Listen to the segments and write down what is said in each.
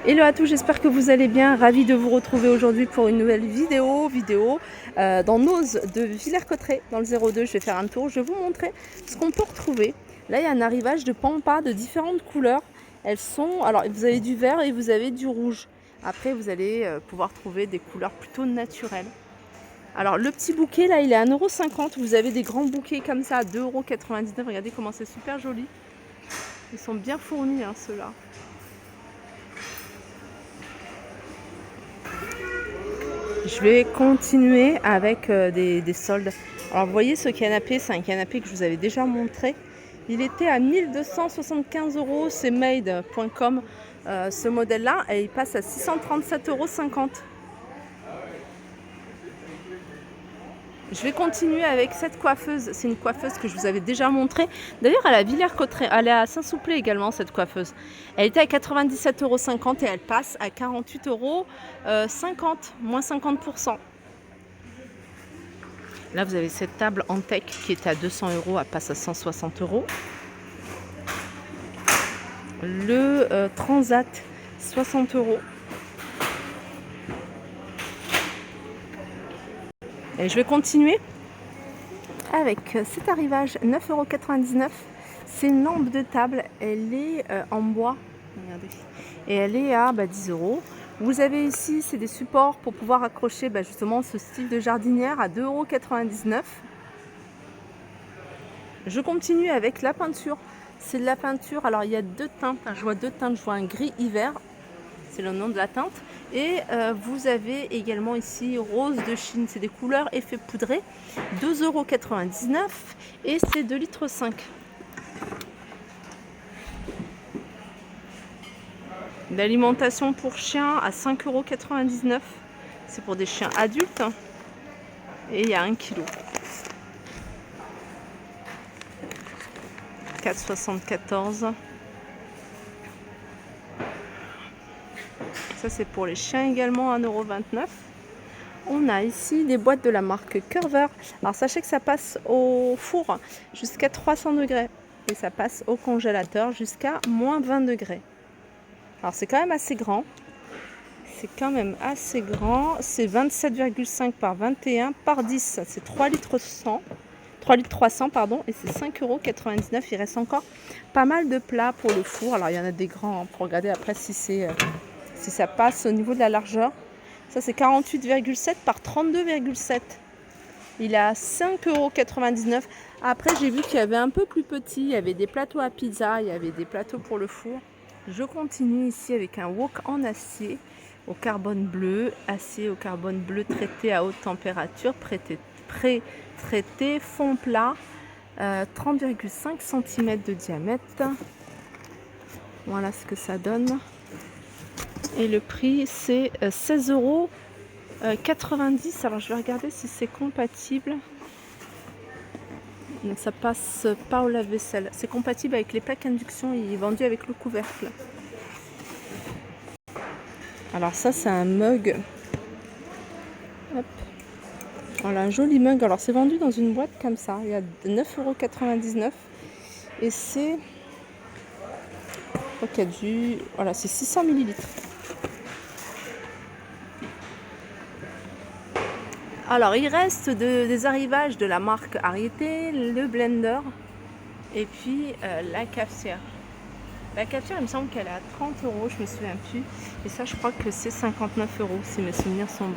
Hello à tous, j'espère que vous allez bien. Ravi de vous retrouver aujourd'hui pour une nouvelle vidéo dans Noz de Villers-Cotterêts dans le 02. Je vais faire un tour, je vais vous montrer ce qu'on peut retrouver. Là, il y a un arrivage de pampas de différentes couleurs. Elles sont, alors vous avez du vert et vous avez du rouge. Après, vous allez pouvoir trouver des couleurs plutôt naturelles. Alors le petit bouquet là, il est à 1,50 €. Vous avez des grands bouquets comme ça à 2,99 €. Regardez comment c'est super joli. Ils sont bien fournis hein, ceux-là. Je vais continuer avec des soldes. Alors vous voyez ce canapé, c'est un canapé que je vous avais déjà montré. Il était à 1275 €, c'est made.com ce modèle-là, et il passe à 637,50 €. Je vais continuer avec cette coiffeuse. C'est une coiffeuse que je vous avais déjà montrée. D'ailleurs, elle est à Villers-Cotterêts. Elle est à Saint-Souplé également, cette coiffeuse. Elle était à 97,50 € et elle passe à 48,50 €, moins 50%. Là, vous avez cette table en tech qui était à 200 €, elle passe à 160 €. Le Transat, 60 €. Et je vais continuer avec cet arrivage, 9,99 €. C'est une lampe de table, elle est en bois, regardez, et elle est à 10 €. Vous avez ici, c'est des supports pour pouvoir accrocher justement ce style de jardinière à 2,99 €. Je continue avec la peinture. C'est de la peinture, alors il y a deux teintes, je vois deux teintes, je vois un gris hiver, c'est le nom de la teinte. Et vous avez également ici rose de Chine, c'est des couleurs effet poudré, 2,99 € et c'est 2,5 litres. L'alimentation pour chiens à 5,99 €, c'est pour des chiens adultes et il y a 1 kg. 4,74 €. Ça c'est pour les chiens également, 1,29 €. On a ici des boîtes de la marque Curver. Alors sachez que ça passe au four jusqu'à 300 degrés et ça passe au congélateur jusqu'à moins 20 degrés. Alors c'est quand même assez grand. C'est quand même assez grand. C'est 27,5 par 21 par 10. C'est 3 litres 300 pardon, et c'est 5,99 €. Il reste encore pas mal de plats pour le four. Alors il y en a des grands hein, pour regarder après si ça passe au niveau de la largeur. Ça c'est 48,7 par 32,7. Il est à 5,99 €. Après j'ai vu qu'il y avait un peu plus petit. Il y avait des plateaux à pizza, il y avait des plateaux pour le four. Je continue ici avec un wok en acier au carbone bleu. Acier au carbone bleu traité à haute température, pré-traité, fond plat, 30,5 cm de diamètre. Voilà ce que ça donne. Et le prix c'est 16,90 €. Alors je vais regarder si c'est compatible. Donc ça passe pas au lave-vaisselle. C'est compatible avec les plaques induction. Il est vendu avec le couvercle. Alors ça c'est un mug. Hop. Voilà, un joli mug. Alors c'est vendu dans une boîte comme ça. Il y a 9,99 € et c'est voilà, c'est 600 ml. Alors il reste des arrivages de la marque Ariete, le blender et puis la cafetière. La cafetière, il me semble qu'elle est à 30 €, je me souviens plus. Et ça, je crois que c'est 59 € si mes souvenirs sont bons.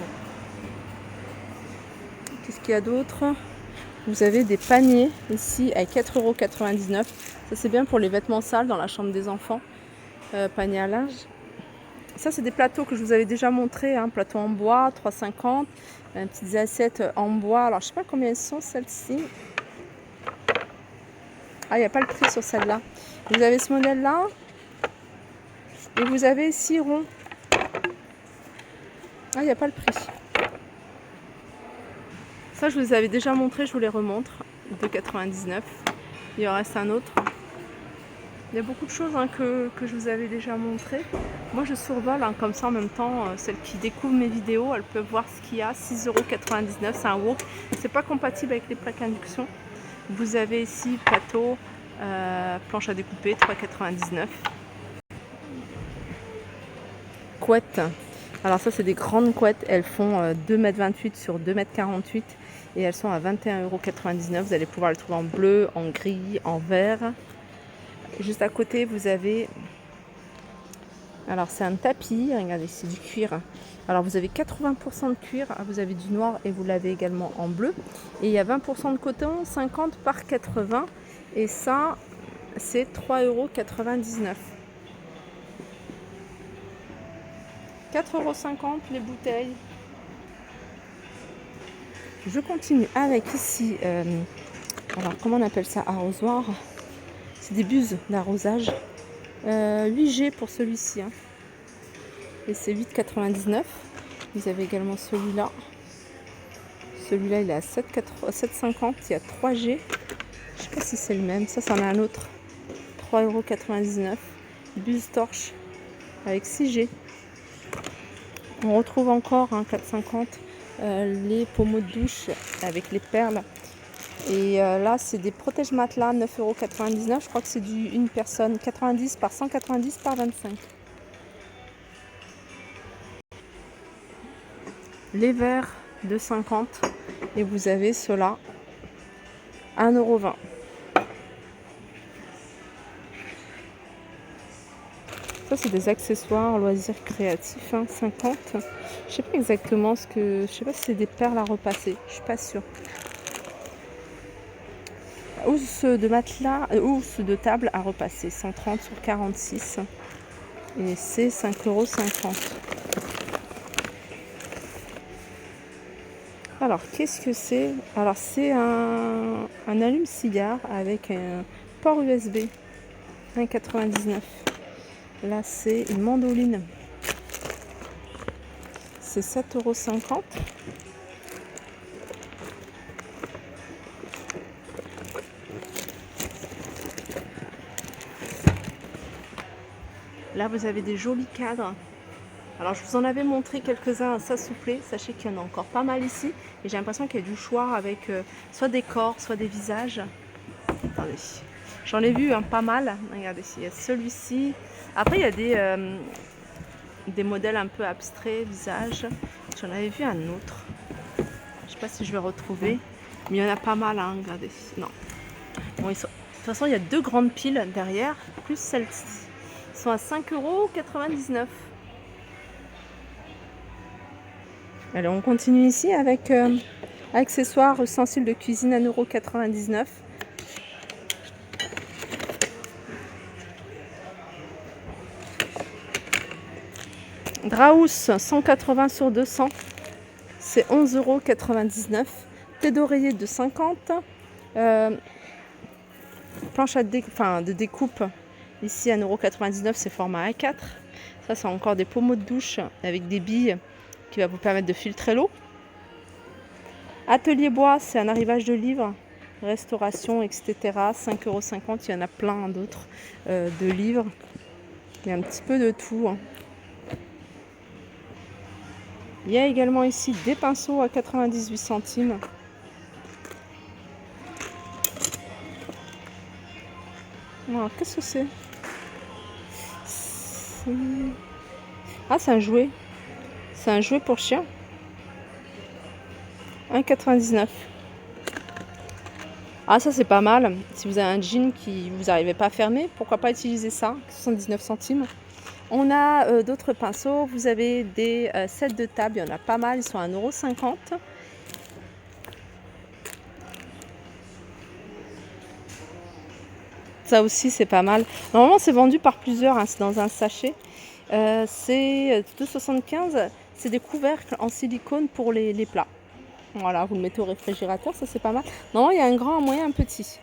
Qu'est-ce qu'il y a d'autre? Vous avez des paniers ici à 4,99 €. Ça, c'est bien pour les vêtements sales dans la chambre des enfants. Panier à linge. Ça, c'est des plateaux que je vous avais déjà montré. Hein. Plateau en bois, 3,50 €. Petites assiettes en bois. Alors, je sais pas combien elles sont, celles-ci. Ah, il n'y a pas le prix sur celle-là. Vous avez ce modèle-là. Et vous avez ici rond. Ah, il n'y a pas le prix. Ça, je vous avais déjà montré, je vous les remontre. 2,99 €. Il y en reste un autre. Il y a beaucoup de choses hein, que je vous avais déjà montré. Moi, je survole hein, comme ça en même temps. Celles qui découvrent mes vidéos, elles peuvent voir ce qu'il y a. 6,99 €. C'est un wok. C'est pas compatible avec les plaques induction. Vous avez ici plateau, planche à découper, 3,99 €. couettes. Alors ça, c'est des grandes couettes. Elles font 2,28 m sur 2,48 m et elles sont à 21,99 €. Vous allez pouvoir les trouver en bleu, en gris, en vert. Juste à côté, vous avez... Alors c'est un tapis, regardez, c'est du cuir. Alors vous avez 80% de cuir, vous avez du noir et vous l'avez également en bleu. Et il y a 20% de coton, 50 par 80. Et ça, c'est 3,99 €. 4,50 € les bouteilles. Je continue avec ici, alors comment on appelle ça, arrosoir. C'est des buses d'arrosage. 8G pour celui-ci. Hein. Et c'est 8,99 €. Vous avez également celui-là. Celui-là, il est à 7,50 €. Il y a 3G. Je sais pas si c'est le même. Ça, c'en a un autre. 3,99 €. Buse torche avec 6G. On retrouve encore 4,50 € les pommeaux de douche avec les perles. Et là, c'est des protège matelas, 9,99 €. Je crois que c'est du une personne, 90 par 190 par 25. Les verres de 50 et vous avez ceux-là 1,20 €. Ça, c'est des accessoires loisirs créatifs, 50. Je sais pas exactement ce que... Je sais pas si c'est des perles à repasser. Je suis pas sûre. Housse de matelas, housse de table à repasser, 130 sur 46. Et c'est 5,50 €. Alors, qu'est-ce que c'est? Alors, c'est un allume-cigare avec un port USB, 1,99 €. Là, c'est une mandoline. C'est 7,50 €. Là, vous avez des jolis cadres. Alors, je vous en avais montré quelques-uns à s'assoupler. Sachez qu'il y en a encore pas mal ici. Et j'ai l'impression qu'il y a du choix avec soit des corps, soit des visages. Attendez. J'en ai vu pas mal. Regardez, il y a celui-ci. Après, il y a des modèles un peu abstraits, visage. J'en avais vu un autre. Je ne sais pas si je vais retrouver. Mais il y en a pas mal, regardez. Non. Bon, de toute façon, il y a deux grandes piles derrière, plus celle-ci. Ils sont à 5,99 €. Allez, on continue ici avec accessoires, ustensiles de cuisine, 1,99 €. Draus 180 sur 200, c'est 11,99 €. Thé d'oreiller de 50. Planche de découpe, ici 1,99 €, c'est format A4. Ça, c'est encore des pommeaux de douche avec des billes qui va vous permettre de filtrer l'eau. Atelier bois, c'est un arrivage de livres, restauration, etc. 5,50 €. Il y en a plein d'autres de livres. Il y a un petit peu de tout. Il y a également ici des pinceaux à 98 centimes. Alors, qu'est-ce que c'est? Ah, c'est un jouet. C'est un jouet pour chien. 1,99 €. Ah, ça c'est pas mal. Si vous avez un jean qui vous n'arrivez pas à fermer, pourquoi pas utiliser ça? 79 centimes. On a d'autres pinceaux. Vous avez des sets de table. Il y en a pas mal. Ils sont à 1,50 €. Ça aussi, c'est pas mal. Normalement, c'est vendu par plusieurs. C'est dans un sachet. C'est 2,75 €. C'est des couvercles en silicone pour les plats. Voilà, vous le mettez au réfrigérateur. Ça, c'est pas mal. Normalement, il y a un grand, un moyen, un petit.